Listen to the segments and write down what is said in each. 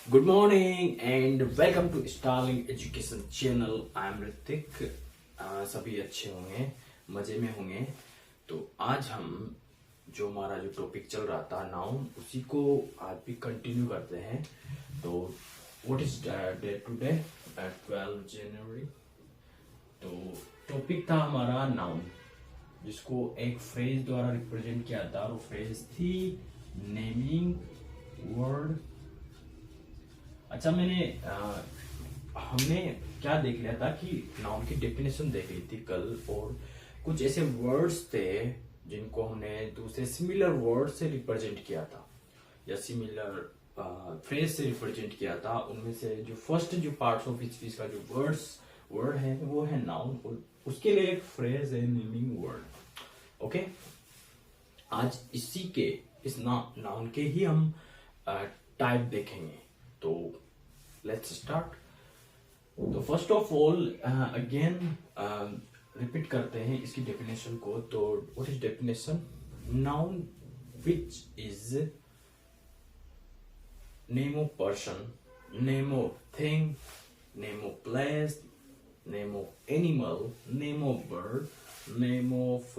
Good morning and welcome to Starling education channel. I am Hrithik. सभी अच्छे होंगे, मजे में होंगे। तो आज हम जो हमारा टॉपिक चल रहा था नाउन, उसी को आज भी कंटिन्यू करते हैं। तो व्हाट इज डे टुडे 12 जनवरी। तो टॉपिक था हमारा नाउन, जिसको एक फ्रेज द्वारा रिप्रेजेंट किया था, और वो फ्रेज थी नेमिंग वर्ड। अच्छा, हमने क्या देख लिया था कि नाउन की डेफिनेशन देख ली थी कल, और कुछ ऐसे वर्ड्स थे जिनको हमने दूसरे सिमिलर वर्ड से रिप्रेजेंट किया था, या सिमिलर फ्रेज से रिप्रेजेंट किया था। उनमें से जो फर्स्ट जो पार्ट्स ऑफ स्पीच का जो वर्ड है वो है नाउन, और उसके लिए एक फ्रेज है नेमिंग वर्ड। ओके, आज इस नाउन के ही हम टाइप देखेंगे। तो लेट्स स्टार्ट। तो first of all again repeat करते हैं इसकी डेफिनेशन को। तो what is definition? Noun which is name of person, name of thing, name of place, name of animal, name of bird, name of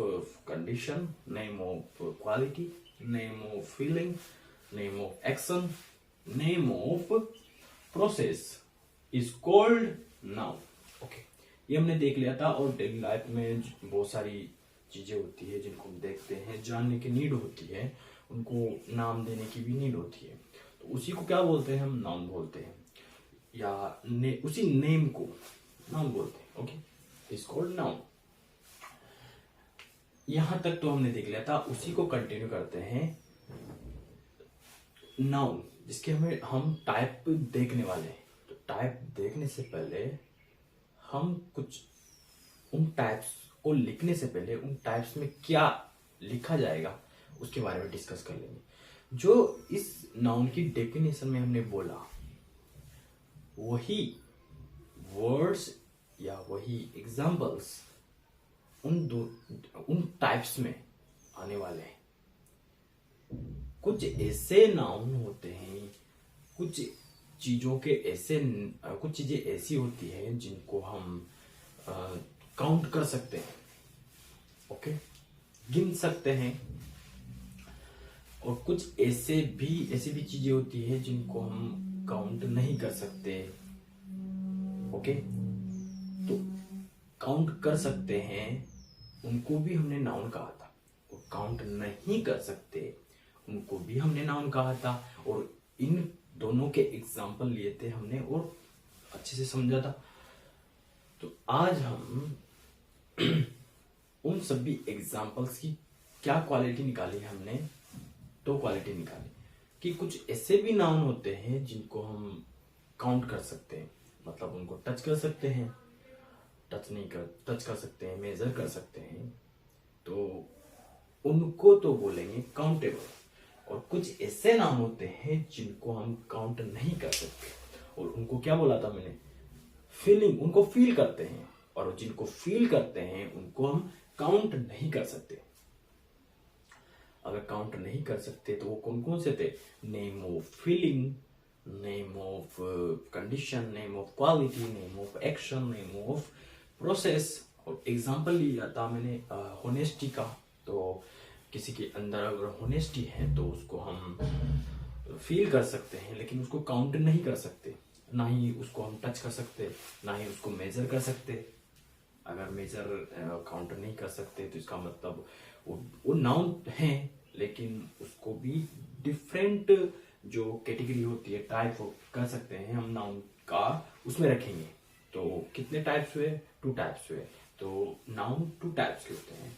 condition, name of quality, name of feeling, name of action, name of process is called noun. Okay, ये हमने देख लिया था। और daily life में बहुत सारी चीजें होती है जिनको हम देखते हैं, जानने की नीड होती है, उनको नाम देने की भी नीड होती है। तो उसी को क्या बोलते हैं? हम नाउन बोलते हैं, या उसी नेम को नाउन बोलते हैं। Okay, is called noun. यहां तक तो हमने देख लिया था। उसी को कंटिन्यू करते हैं। नाउन जिसके हम टाइप देखने वाले हैं। तो टाइप देखने से पहले हम कुछ उन टाइप्स को लिखने से पहले उन टाइप्स में क्या लिखा जाएगा उसके बारे में डिस्कस कर लेंगे। जो इस नाउन की डेफिनेशन में हमने बोला, वही वर्ड्स या वही एग्जाम्पल्स उन टाइप्स में आने वाले हैं। कुछ ऐसे नाउन होते हैं, कुछ चीजें ऐसी होती हैं जिनको हम काउंट कर सकते हैं। ओके, गिन सकते हैं। और कुछ ऐसी भी चीजें होती है जिनको हम काउंट नहीं कर सकते। ओके, तो काउंट कर सकते हैं उनको भी हमने नाउन कहा था, और काउंट नहीं कर सकते उनको भी हमने नाउन कहा था। और इन दोनों के एग्जाम्पल लिए थे हमने, और अच्छे से समझा था। तो आज हम उन सभी एग्जाम्पल्स की क्या क्वालिटी निकाली है हमने? दो क्वालिटी निकाली कि कुछ ऐसे भी नाउन होते हैं जिनको हम काउंट कर सकते हैं, मतलब उनको टच कर सकते हैं, टच कर सकते हैं, मेजर कर सकते हैं, तो उनको तो बोलेंगे काउंटेबल। और कुछ ऐसे नाम होते हैं जिनको हम काउंट नहीं कर सकते, और उनको क्या बोला था मैंने? फीलिंग। उनको फील करते हैं, और जिनको फील करते हैं उनको हम काउंट नहीं कर सकते। अगर काउंट नहीं कर सकते तो वो कौन कौन से थे? Name of feeling, name of condition, name of quality, name of action, name of process. और एग्जाम्पल लिया था मैंने होनेस्टी का। तो किसी के अंदर अगर होनेस्टी है तो उसको हम फील कर सकते हैं, लेकिन उसको काउंट नहीं कर सकते। ना ही उसको हम टच कर सकते, ना ही उसको मेजर कर सकते। अगर मेजर काउंट नहीं कर सकते तो इसका मतलब वो नाउन है, लेकिन उसको भी डिफरेंट जो कैटेगरी होती है, टाइप कर सकते हैं हम नाउन का, उसमें रखेंगे। तो कितने टाइप्स हुए? 2 टाइप्स हुए। तो नाउन 2 टाइप्स के होते हैं।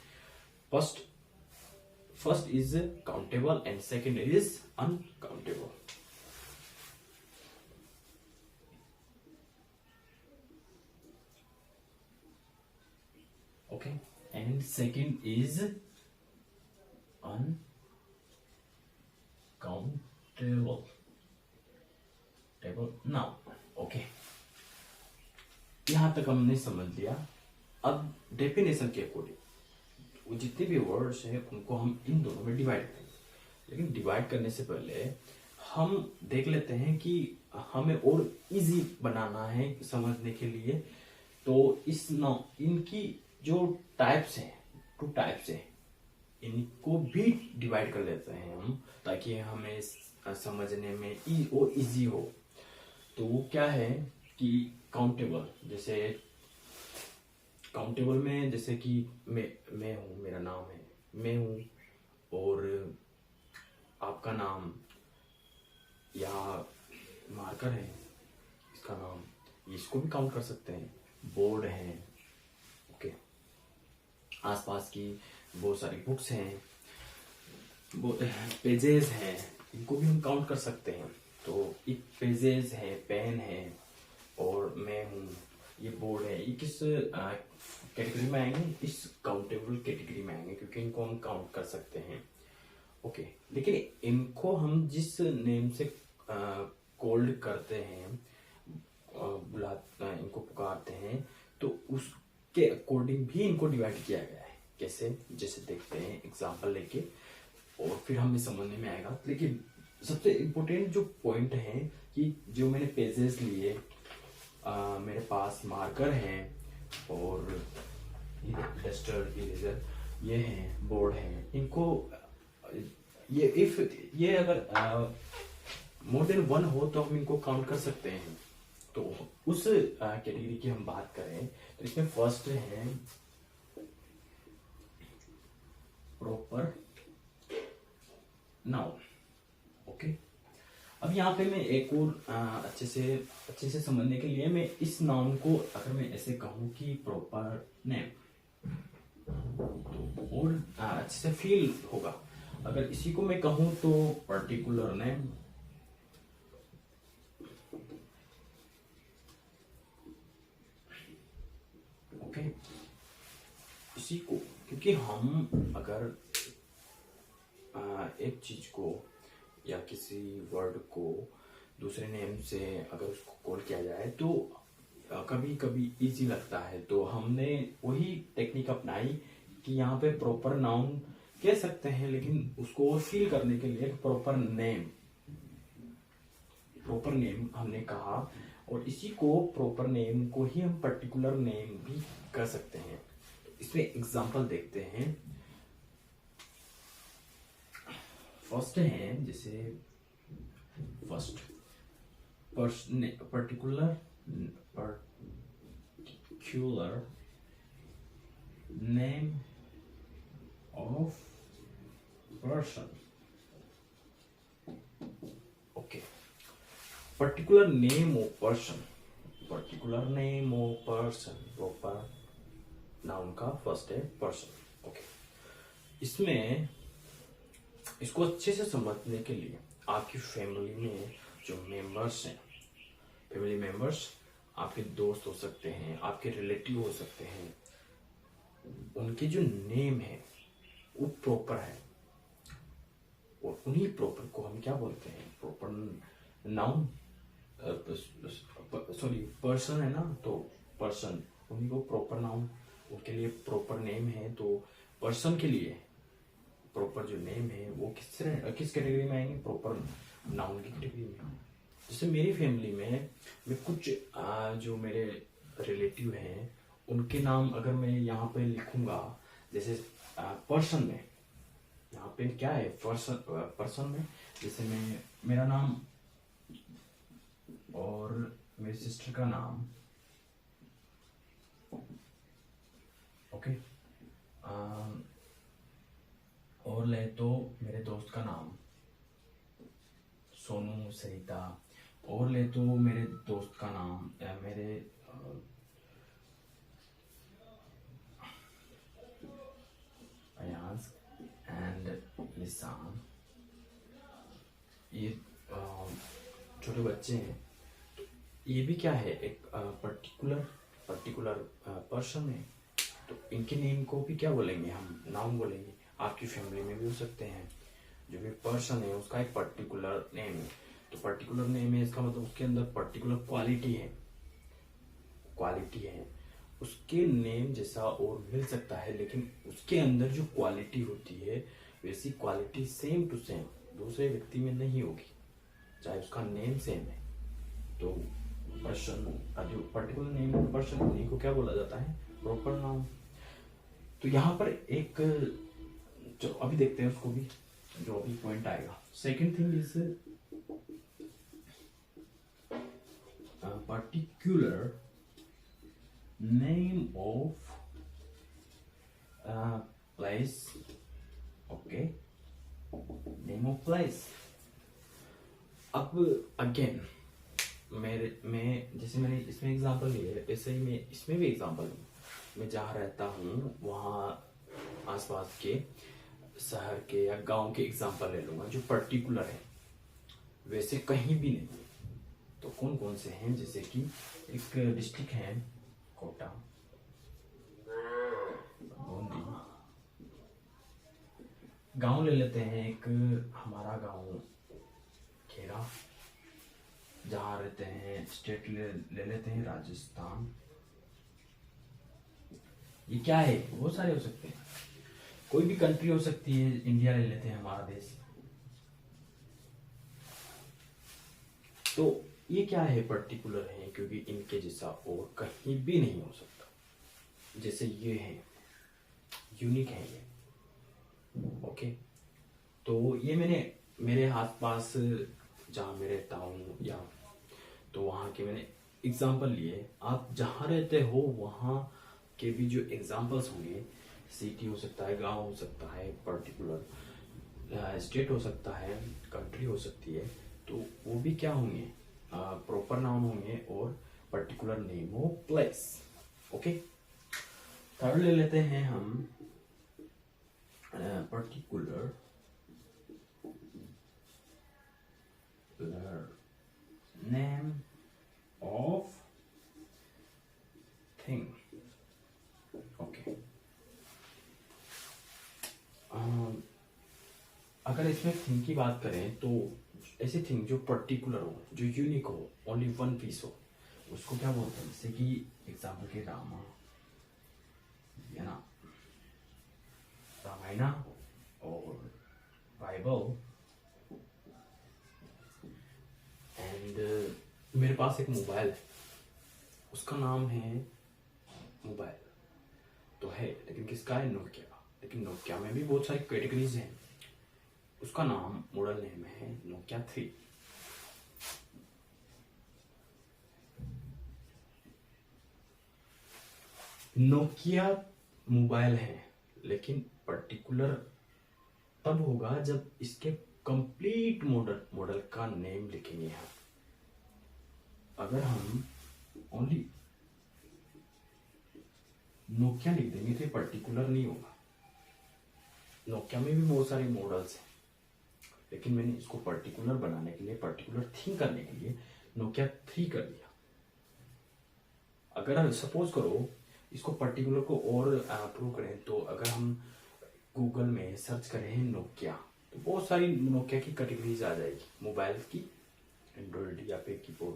First is countable and second is uncountable. Okay, and second is uncountable. Now, okay, यहां तक हमने समझ लिया। अब डेफिनेशन के अकॉर्डिंग वो जितने भी वर्ड्स हैं उनको हम इन दोनों में डिवाइड करेंगे। लेकिन डिवाइड करने से पहले हम देख लेते हैं कि हमें और इजी बनाना है समझने के लिए। तो इनकी जो टाइप्स हैं, 2 टाइप्स है, इनको भी डिवाइड कर लेते हैं हम, ताकि हमें समझने में और इजी हो। तो वो क्या है कि काउंटेबल, जैसे काउंटेबल में जैसे कि मैं हूँ, मेरा नाम है, मैं हूँ, और आपका नाम, या मार्कर है इसका नाम, इसको भी काउंट कर सकते हैं। बोर्ड है, ओके, आसपास की बहुत सारी बुक्स हैं, पेजेस हैं, इनको भी हम काउंट कर सकते हैं। तो एक पेजेस है, पेन है, और मैं हूँ, ये बोर्ड है, ये किस कैटेगरी में आएंगे? इस काउंटेबल कैटेगरी में आएंगे, क्योंकि इनको हम काउंट कर सकते हैं। ओके, लेकिन इनको हम जिस नेम से कॉल्ड करते हैं, इनको पुकारते हैं, तो उसके अकॉर्डिंग भी इनको डिवाइड किया गया है। कैसे? जैसे देखते हैं एग्जांपल लेके, और फिर हमें समझने में आएगा। लेकिन सबसे इम्पोर्टेंट जो पॉइंट है कि जो मैंने पेजेस लिए, मेरे पास मार्कर है, और ये डस्टर, इरेजर, ये है, बोर्ड है, इनको ये अगर मोर देन 1 हो तो हम इनको काउंट कर सकते हैं। तो उस कैटेगरी की हम बात करें तो इसमें फर्स्ट है प्रॉपर नाउन। ओके, अब यहाँ पे मैं एक और अच्छे से समझने के लिए मैं इस नाउन को अगर मैं ऐसे कहूँ कि प्रॉपर नेम, तो और अच्छे से फील होगा। अगर इसी को मैं कहूँ तो पर्टिकुलर नेम, ओके, इसी को, क्योंकि हम अगर एक चीज को या किसी वर्ड को दूसरे नेम से अगर उसको कॉल किया जाए तो कभी कभी इजी लगता है। तो हमने वही टेक्निक अपनाई कि यहाँ पे प्रॉपर नाउन कह सकते हैं, लेकिन उसको फील करने के लिए प्रॉपर नेम हमने कहा, और इसी को प्रॉपर नेम को ही हम पर्टिकुलर नेम भी कर सकते हैं। इसमें एग्जांपल देखते हैं। फर्स्ट है, जैसे first particular name of person. Okay, particular name of person, proper noun का फर्स्ट है पर्सन। ओके, इसमें इसको अच्छे से समझने के लिए आपकी फैमिली में जो मेंबर्स हैं, फैमिली मेंबर्स आपके दोस्त हो सकते हैं, आपके रिलेटिव हो सकते हैं, उनके जो नेम है वो प्रॉपर है, और उन्हीं प्रॉपर को हम क्या बोलते हैं? प्रॉपर नाउन, सॉरी पर्सन है ना, तो पर्सन, उन्हीं को प्रॉपर नाउन, उनके लिए प्रॉपर नेम है। तो पर्सन के लिए प्रॉपर जो नेम है वो किस कैटेगरी में आएंगे? प्रॉपर नाउन की कैटेगरी में। जैसे मेरी फैमिली में मैं कुछ जो मेरे रिलेटिव हैं उनके नाम अगर मैं यहाँ पे लिखूंगा, जैसे पर्सन में, यहाँ पे क्या है पर्सन में, जैसे मैं मेरा नाम और मेरी सिस्टर का नाम, ओके, और ले तो मेरे दोस्त का नाम सोनू, सरिता, और ले तो मेरे दोस्त का नाम मेरे अयाज एंड लिसान, ये छोटे बच्चे हैं। ये भी क्या है? एक पर्टिकुलर पर्सन है। तो इनके नेम को भी क्या बोलेंगे? हम नाउन बोलेंगे। आपकी फैमिली में भी हो सकते हैं, जो भी पर्सन है उसका एक पर्टिकुलर नेम है। तो पर्टिकुलर नेम है, इसका मतलब उसके अंदर पर्टिकुलर क्वालिटी है, उसके नेम जैसा और मिल सकता है, लेकिन उसके अंदर जो क्वालिटी होती है वैसी क्वालिटी सेम टू सेम दूसरे व्यक्ति में नहीं होगी। चाहे उसका नेम सेम है, तो पर्सन जो पर्टिकुलर नेम ऑफ पर्सन उन्हीं को क्या बोला जाता है, प्रॉपर नाउन। तो यहाँ पर एक जो अभी देखते हैं उसको भी, जो अभी पॉइंट आएगा। Second thing is particular name of place. Okay, name of place. अब अगेन मैं जैसे मैंने इसमें एग्जांपल लिया है, वैसे ही मैं इसमें भी एग्जांपल लूँ। मैं जहाँ रहता हूँ वहाँ आसपास के शहर के या गांव के एग्जांपल ले लूंगा जो पर्टिकुलर है, वैसे कहीं भी नहीं। तो कौन कौन से हैं, जैसे कि एक डिस्ट्रिक्ट है कोटा, बूंदी। गांव ले लेते हैं, एक हमारा गांव खेरा, जहाँ रहते हैं। स्टेट ले लेते हैं राजस्थान। ये क्या है, बहुत सारे हो सकते हैं, कोई भी कंट्री हो सकती है। इंडिया ले लेते हैं, हमारा देश। तो ये क्या है, पर्टिकुलर है, क्योंकि इनके जैसा और कहीं भी नहीं हो सकता। जैसे ये है, यूनिक है ये। ओके, तो ये मैंने मेरे आसपास जहाँ मैं रहता हूँ या तो वहाँ के मैंने एग्जाम्पल लिए। आप जहाँ रहते हो वहाँ के भी जो एग्जाम्पल्स होंगे, सिटी हो सकता है, गांव हो सकता है, पर्टिकुलर स्टेट हो सकता है, कंट्री हो सकती है, तो वो भी क्या होंगे, प्रॉपर नाउन होंगे और particular name of place. Okay, third ले लेते हैं हम particular name of thing. Okay, अगर इसमें थिंग की बात करें तो ऐसी थिंग जो पर्टिकुलर हो, जो यूनिक हो, ओनली वन पीस हो, उसको क्या बोलते हैं। जैसे कि एग्जाम्पल के रामा, है ना, रामायणा और बाइबल। एंड मेरे पास एक मोबाइल है, उसका नाम है मोबाइल तो है, लेकिन किसका है, नोकिया। लेकिन नोकिया में भी बहुत सारी कैटेगरीज हैं। उसका नाम, मॉडल नेम है नोकिया 3। नोकिया मोबाइल है, लेकिन पर्टिकुलर तब होगा जब इसके कंप्लीट मॉडल का नेम लिखेंगे हम। अगर हम ओनली नोकिया लिख देंगे तो पर्टिकुलर नहीं होगा। नोकिया में भी बहुत सारे मॉडल्स हैं, लेकिन मैंने इसको पर्टिकुलर बनाने के लिए, पर्टिकुलर थिंग करने के लिए नोकिया 3 कर दिया। अगर सपोज करो इसको पर्टिकुलर को और प्रूव करें, तो अगर हम गूगल में सर्च करें नोकिया, तो बहुत सारी नोकिया की कैटेगरीज आ जाएगी, मोबाइल की, एंड्रॉइड या फिर कीबोर्ड।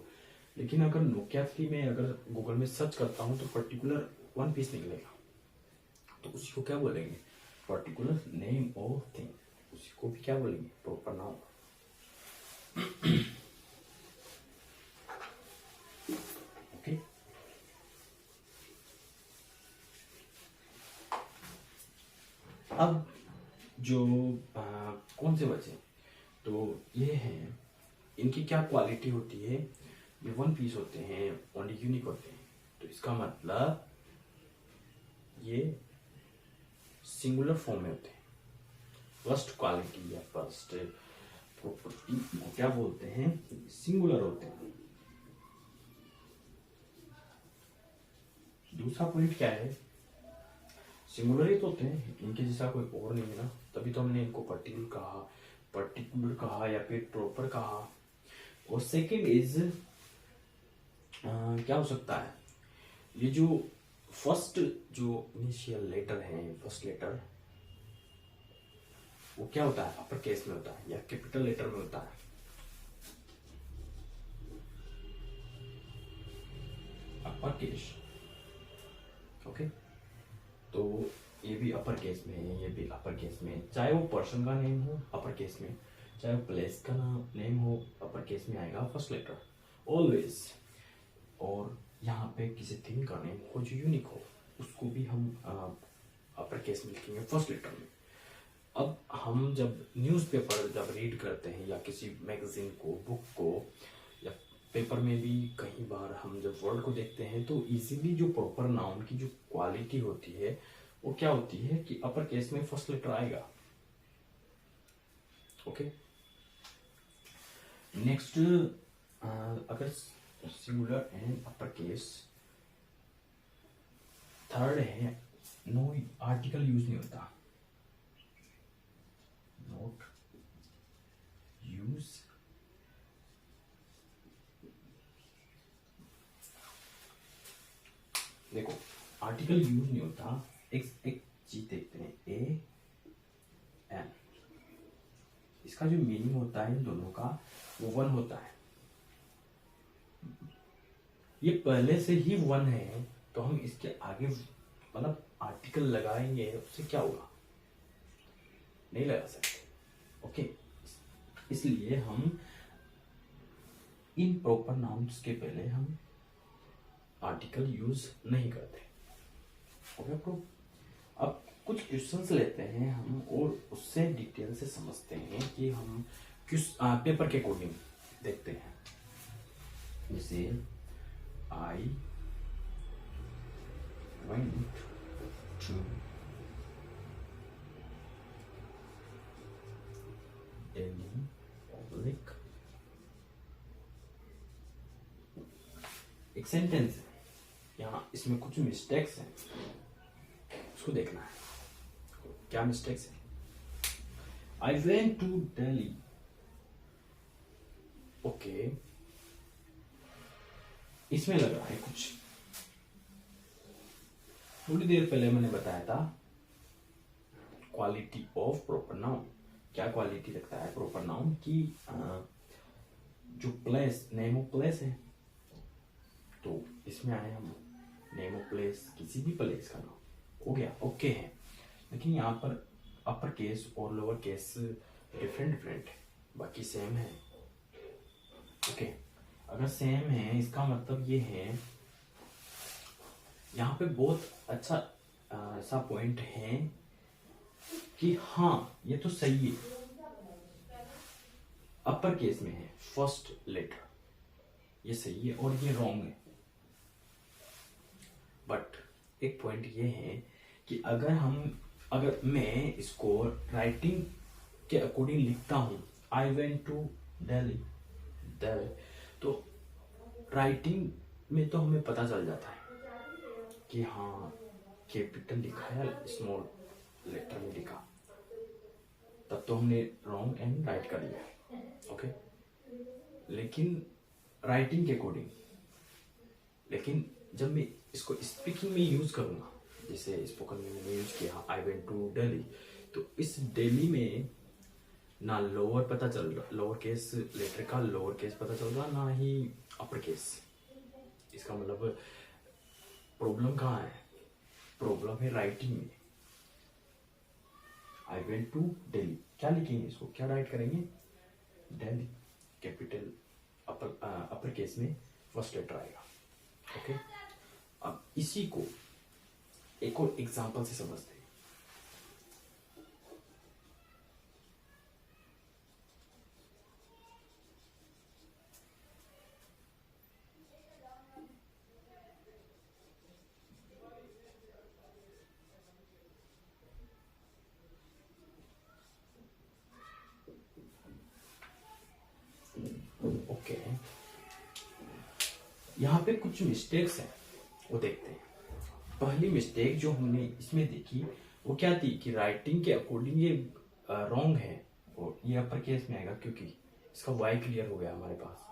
लेकिन अगर नोकिया 3 में अगर गूगल में सर्च करता हूं तो पर्टिकुलर वन पीस निकलेगा। तो उसी को क्या बोलेंगे, पर्टिकुलर नेम ऑफ थिंग। उसी को भी क्या बोलेंगे, प्रॉपर नाउन। ओके, अब जो कौन से बचे, तो ये हैं, इनकी क्या क्वालिटी होती है। ये वन पीस होते हैं, ओनली यूनिक होते हैं। तो इसका मतलब ये सिंगुलर फॉर्म में होते हैं। फर्स्ट क्वालिटी या फर्स्ट प्रॉपर्टी को क्या बोलते हैं, सिंगुलर होते हैं। दूसरा पॉइंट क्या है, सिंगुलर ही तो होते हैं, इनके जैसा कोई और नहीं है ना, तभी तो हमने इनको पर्टिकुलर कहा या फिर प्रॉपर कहा। और सेकंड इज क्या हो सकता है, ये जो फर्स्ट जो इनिशियल लेटर है, फर्स्ट लेटर, वो क्या होता है, अपर केस में होता है या कैपिटल लेटर में होता है। अपर केस, ओके, तो ये भी अपर केस में है, ये भी अपर केस में है। चाहे वो पर्सन का नेम हो अपर केस में, चाहे वो प्लेस का नेम हो अपर केस केस में आएगा फर्स्ट लेटर ऑलवेज। और यहाँ पे किसी थिंग का नेम हो जो यूनिक हो, उसको भी हम अपर केस में लिखेंगे फर्स्ट लेटर में। अब हम जब न्यूज़पेपर जब रीड करते हैं या किसी मैगजीन को, बुक को, या पेपर में भी कई बार हम जब वर्ड को देखते हैं तो इजीली जो प्रॉपर नाउन की जो क्वालिटी होती है वो क्या होती है कि अपर केस में फर्स्ट लेटर आएगा। ओके, नेक्स्ट अगर singular and upper case, third है नो आर्टिकल यूज नहीं होता, नोट यूज देखो आर्टिकल यूज नहीं होता। एक चीज देखते हैं, ए एन, इसका जो मीनिंग होता है इन दोनों का वो वन होता है। ये पहले से ही वन है तो हम इसके आगे मतलब आर्टिकल लगाएंगे, उससे क्या होगा, नहीं लगा सकते। ओके, इसलिए हम इन प्रॉपर नाउन्स के पहले हम आर्टिकल यूज नहीं करते। ओके प्रो, अब कुछ क्वेश्चंस लेते हैं हम और उससे डिटेल से समझते हैं कि हम किस पेपर के अकॉर्डिंग देखते हैं। जैसे I went to Delhi public, एक सेंटेंस है यहाँ, इसमें कुछ मिस्टेक्स हैं, उसको देखना है क्या मिस्टेक्स है। I went to Delhi, okay, इसमें लग रहा है कुछ, थोड़ी देर पहले मैंने बताया था क्वालिटी ऑफ प्रॉपर नाउन। क्या क्वालिटी रखता है प्रॉपर नाउन की, जो प्लेस, नेम ऑफ प्लेस है, तो इसमें आए हम नेम ऑफ प्लेस, किसी भी प्लेस का नाम हो गया, ओके है। लेकिन यहाँ पर अपर केस और लोअर केस डिफरेंट है, बाकी सेम है। ओके, अगर सेम है इसका मतलब ये है, यहाँ पे बहुत अच्छा ऐसा पॉइंट है कि हाँ ये तो सही है, अपर केस में है फर्स्ट लेटर, ये सही है और ये रॉन्ग है। बट एक पॉइंट ये है कि अगर मैं इसको राइटिंग के अकॉर्डिंग लिखता हूं, आई वेंट टू दिल्ली, तो राइटिंग में तो हमें पता चल जाता है कि हाँ कैपिटल लिखा है, स्मॉल लेटर में लिखा, तब तो हमने रॉन्ग एंड राइट कर लिया। ओके, लेकिन राइटिंग के अकॉर्डिंग, लेकिन जब मैं इसको स्पीकिंग में यूज करूंगा, जैसे स्पोकन में मैंने यूज किया आई वेंट टू दिल्ली, तो इस दिल्ली में ना लोअर पता चल रहा, लोअर केस लेटर का लोअर केस पता चल रहा, ना ही अपर केस। इसका मतलब प्रॉब्लम कहाँ है, प्रॉब्लम है राइटिंग में। आई वेंट टू दिल्ली, क्या लिखेंगे इसको, क्या राइट करेंगे, दिल्ली, कैपिटल अपर केस में फर्स्ट लेटर आएगा। ओके, अब इसी को एक और एग्जांपल से समझते हैं। ओके, यहाँ पे कुछ मिस्टेक्स हैं, वो देखते हैं। पहली मिस्टेक जो हमने इसमें देखी वो क्या थी कि राइटिंग के अकॉर्डिंग ये रॉन्ग है और ये अपर केस में आएगा, क्योंकि इसका वाई क्लियर हो गया हमारे पास।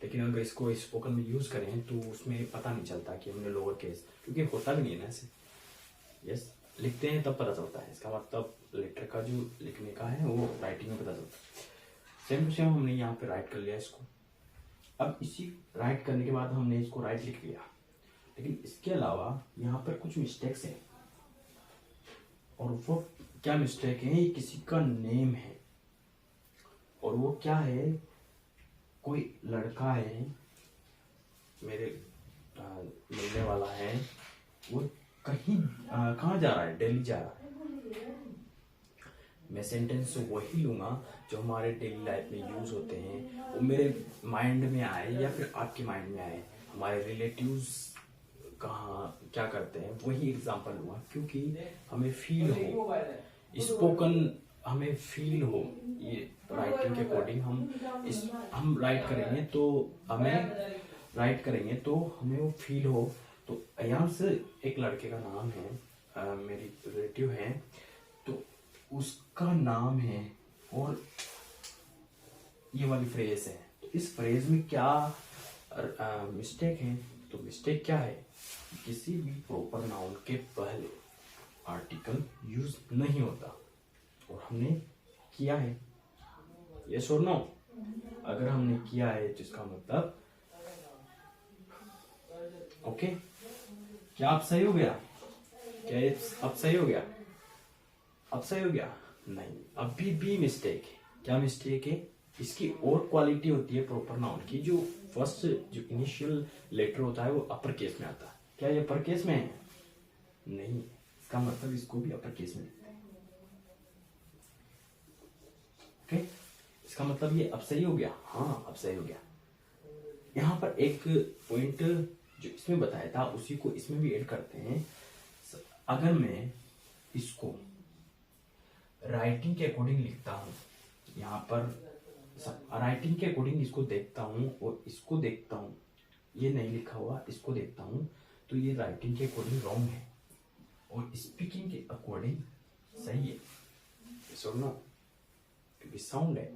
लेकिन अगर इसको स्पोकन में यूज करें तो उसमें पता नहीं चलता कि हमने लोअर केस, क्योंकि होता भी नहीं है ना ऐसे, यस लिखते हैं तब पता चलता है। इसका मतलब लेटर का जो लिखने का है वो राइटिंग में पता चलता है। सेम टू सेम हमने यहाँ पे राइट कर लिया इसको। अब इसी राइट करने के बाद हमने इसको राइट लिख लिया, लेकिन इसके अलावा यहाँ पर कुछ मिस्टेक्स हैं। और वो क्या मिस्टेक है, ये किसी का नेम है और वो क्या है, कोई लड़का है मेरे मिलने वाला है, वो कहीं कहाँ जा रहा है, दिल्ली जा रहा है। मैं सेंटेंस वही लूंगा जो हमारे डेली लाइफ में यूज होते हैं, वो मेरे माइंड में आए या फिर आपके माइंड में आए। हमारे रिलेटिव्स कहाँ क्या करते हैं वही एग्जांपल लूंगा, क्योंकि हमें फील हो, स्पोकन हमें फील हो। ये राइटिंग के अकॉर्डिंग हम राइट करेंगे तो हमें वो फील हो। तो यहाँ से एक लड़के का नाम है, मेरी रिलेटिव है, तो उसका नाम है और ये वाली फ्रेज है। तो इस फ्रेज में क्या मिस्टेक है? तो मिस्टेक क्या है? किसी भी प्रॉपर नाउन के पहले आर्टिकल यूज नहीं होता, और हमने किया है। यस और नो? अगर हमने किया है तो इसका मतलब ओके। क्या अब सही हो गया? क्या अब सही हो गया? अब सही हो गया? नहीं, अभी भी मिस्टेक है। क्या मिस्टेक है? इसकी और क्वालिटी होती है प्रॉपर नाउन की, जो फर्स्ट जो इनिशियल लेटर होता है वो अपर केस में आता है। क्या ये अपर केस में है? नहीं, इसका मतलब इसको भी अपर केस में लिखते हैं। ओके, इसका मतलब ये अब सही हो गया? हाँ, अब सही हो गया। यहाँ पर एक पॉइंट जो इसमें बताया था उसी को इसमें भी ऐड करते हैं। अगर मैं इसको राइटिंग के अकॉर्डिंग लिखता हूँ, यहाँ पर राइटिंग के अकॉर्डिंग इसको देखता हूँ और इसको देखता हूँ, ये नहीं लिखा हुआ, इसको देखता हूँ, तो ये राइटिंग के अकॉर्डिंग रॉन्ग है और स्पीकिंग के अकॉर्डिंग सही है। सुनो, क्योंकि साउंड है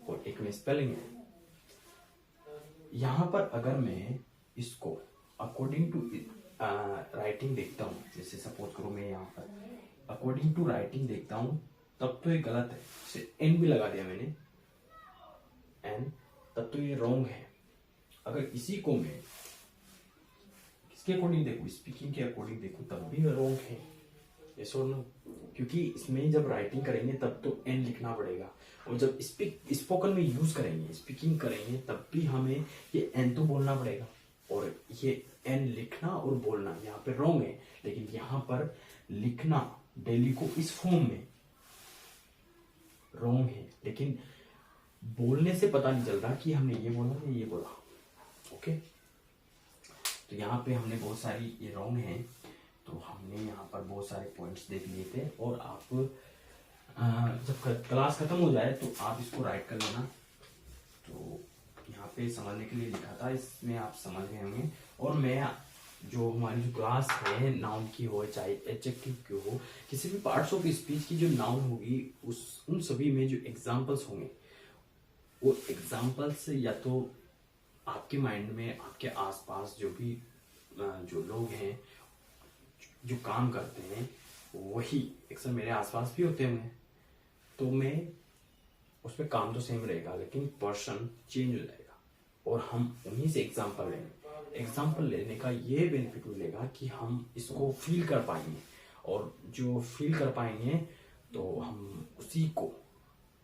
और एक में स्पेलिंग है। यहाँ पर अगर मैं इसको अकॉर्डिंग टू राइटिंग देखता हूँ, जैसे सपोज करो मैं यहाँ पर अकॉर्डिंग टू राइटिंग देखता हूँ, तब तो ये गलत है। जैसे एन भी लगा दिया मैंने, एन, तब तो ये रॉन्ग है। अगर इसी को मैं किसके अकॉर्डिंग देखूं, स्पीकिंग के अकॉर्डिंग देखूं, तब भी रॉन्ग है। यस और नो? क्योंकि इसमें जब राइटिंग करेंगे तब तो एन लिखना पड़ेगा, और जब स्पोकन में यूज करेंगे, स्पीकिंग करेंगे, तब भी हमें ये एन तो बोलना पड़ेगा, और ये एन लिखना और बोलना यहाँ पे रॉन्ग है। लेकिन यहाँ पर लिखना डेली को इस फॉर्म में रॉन्ग है, लेकिन बोलने से पता नहीं चल रहा कि हमने ये बोला या ये बोला। ओके, तो यहाँ पे हमने बहुत सारी ये रॉन्ग है, तो हमने यहाँ पर बहुत सारे पॉइंट्स देख लिए थे। और आप जब क्लास खत्म हो जाए तो आप इसको राइट कर लेना। तो यहाँ पे समझने के लिए लिखा था, इसमें आप समझ गए होंगे। और मैं जो हमारी जो क्लास है, नाउन की हो चाहे एडजेक्टिव की हो, किसी भी पार्ट्स ऑफ स्पीच की जो नाउन होगी, उन सभी में जो एग्जाम्पल्स होंगे, वो एग्जाम्पल्स या तो आपके माइंड में, आपके आसपास जो भी जो लोग हैं जो काम करते हैं, वही अक्सर मेरे आसपास भी होते हैं, तो मैं उसमें काम तो सेम रहेगा, लेकिन पर्सन चेंज हो जाएगा और हम उन्हीं से एग्जाम्पल लेंगे। एग्जाम्पल लेने का ये बेनिफिट मिलेगा कि हम इसको फील कर पाएंगे, और जो फील कर पाएंगे तो हम उसी को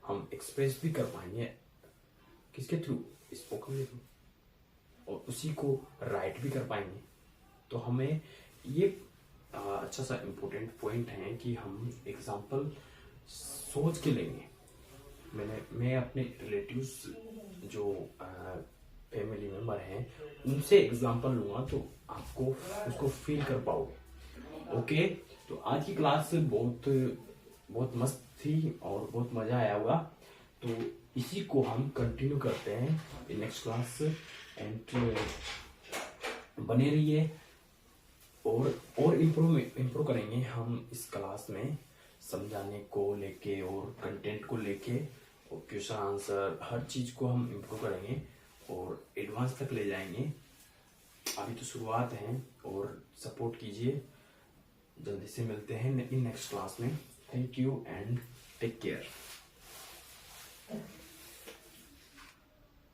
हम एक्सप्रेस भी कर पाएंगे। किसके थ्रू? स्पोकन के थ्रू, और उसी को राइट भी कर पाएंगे। तो हमें ये अच्छा सा इम्पोर्टेंट पॉइंट है कि हम एग्जाम्पल सोच के लेंगे। मैं अपने रिलेटिव्स जो फैमिली मेंबर हैं उनसे एग्जाम्पल लूंगा, तो आपको उसको फील कर पाओगे। ओके, तो आज की क्लास बहुत मस्त थी और बहुत मजा आया होगा। तो इसी को हम कंटिन्यू करते हैं इन नेक्स्ट क्लास, एंड बने रहिए और इम्प्रूव करेंगे हम इस क्लास में, समझाने को लेके और कंटेंट को लेके और क्वेश्चन आंसर हर चीज को हम इम्प्रूव करेंगे और एडवांस तक ले जाएंगे। अभी तो शुरुआत है और सपोर्ट कीजिए। जल्दी से मिलते हैं इन नेक्स्ट क्लास में। Thank you and take care.